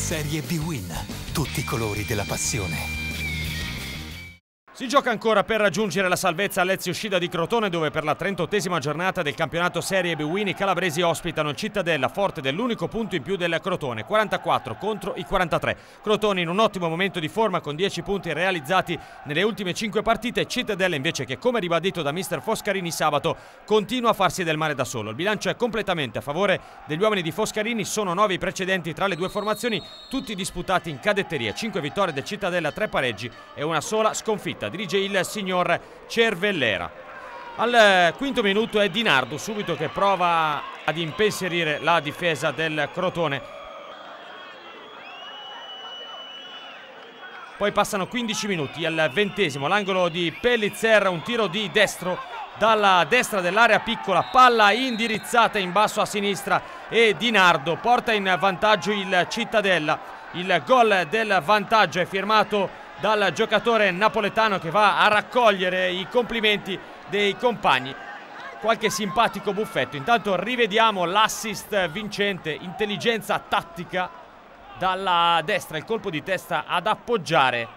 Serie B-Win. Tutti i colori della passione. Si gioca ancora per raggiungere la salvezza all'Ezio Scida di Crotone, dove per la 38esima giornata del campionato Serie B-Win i calabresi ospitano il Cittadella, forte dell'unico punto in più del Crotone, 44 contro i 43. Crotone in un ottimo momento di forma con 10 punti realizzati nelle ultime 5 partite, Cittadella invece che, come ribadito da mister Foscarini sabato, continua a farsi del male da solo. Il bilancio è completamente a favore degli uomini di Foscarini, sono 9 i precedenti tra le due formazioni, tutti disputati in cadetteria, 5 vittorie del Cittadella, 3 pareggi e una sola sconfitta. Dirige il signor Cervellera. Al quinto minuto è Di Nardo subito che prova ad impensierire la difesa del Crotone. Poi passano 15 minuti, al 20esimo l'angolo di Pellizer, un tiro di destro dalla destra dell'area piccola, palla indirizzata in basso a sinistra e Di Nardo porta in vantaggio il Cittadella. Il gol del vantaggio è firmato dal giocatore napoletano che va a raccogliere i complimenti dei compagni. Qualche simpatico buffetto. Intanto rivediamo l'assist vincente, intelligenza tattica dalla destra, il colpo di testa ad appoggiare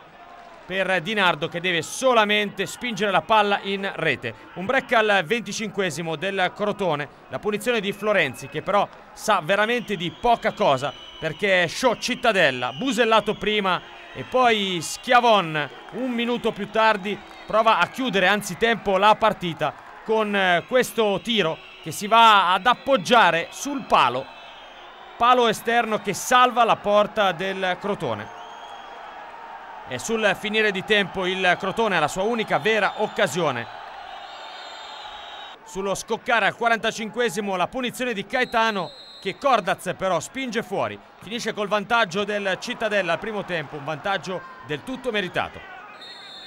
per Di Nardo che deve solamente spingere la palla in rete. Un break al 25esimo del Crotone, la punizione di Florenzi che però sa veramente di poca cosa perché show Cittadella, busellato prima e poi Schiavon un minuto più tardi prova a chiudere anzitempo la partita con questo tiro che si va ad appoggiare sul palo esterno che salva la porta del Crotone. E sul finire di tempo il Crotone ha la sua unica vera occasione. Sullo scoccare al 45esimo la punizione di Caetano che Cordaz però spinge fuori. Finisce col vantaggio del Cittadella al primo tempo, un vantaggio del tutto meritato.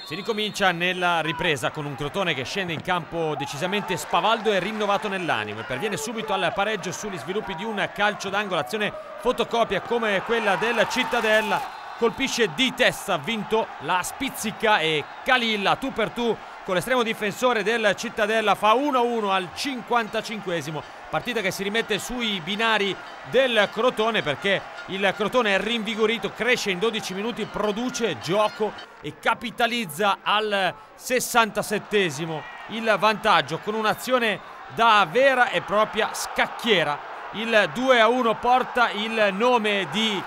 Si ricomincia nella ripresa con un Crotone che scende in campo decisamente spavaldo e rinnovato nell'animo e perviene subito al pareggio sugli sviluppi di un calcio d'angolo, azione fotocopia come quella del Cittadella, colpisce di testa, vinto, la spizzica e Khalil tu per tu con l'estremo difensore del Cittadella fa 1-1 al 55esimo. Partita che si rimette sui binari del Crotone perché il Crotone è rinvigorito, cresce in 12 minuti, produce gioco e capitalizza al 67esimo il vantaggio con un'azione da vera e propria scacchiera. Il 2-1 porta il nome di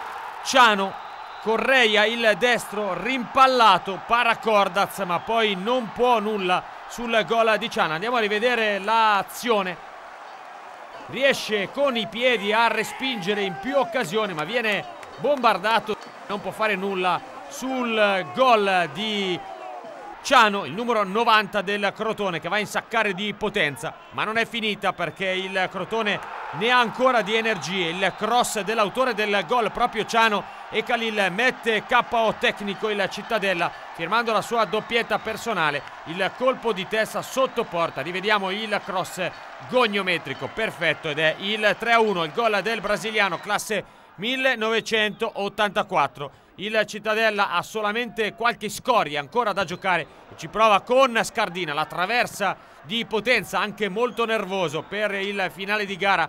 Ciano. Correia il destro rimpallato, para Cordaz ma poi non può nulla sul gol di Ciano. Andiamo a rivedere l'azione. Riesce con i piedi a respingere in più occasioni ma viene bombardato, non può fare nulla sul gol di Ciano, il numero 90 del Crotone che va a insaccare di potenza, ma non è finita perché il Crotone ne ha ancora di energie. Il cross dell'autore del gol, proprio Ciano, e Khalil mette KO tecnico il Cittadella firmando la sua doppietta personale. Il colpo di testa sotto porta, rivediamo il cross goniometrico perfetto ed è il 3-1, il gol del brasiliano classe 1984. Il Cittadella ha solamente qualche scoria ancora da giocare e ci prova con Scardina, la traversa di potenza, anche molto nervoso per il finale di gara,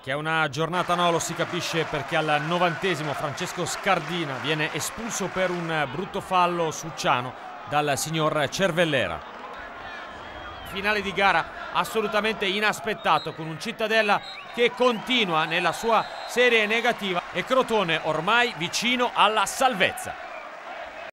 che è una giornata no, lo si capisce perché al 90esimo Francesco Scardina viene espulso per un brutto fallo su Ciano dal signor Cervellera. Finale di gara assolutamente inaspettato con un Cittadella che continua nella sua serie negativa e Crotone ormai vicino alla salvezza.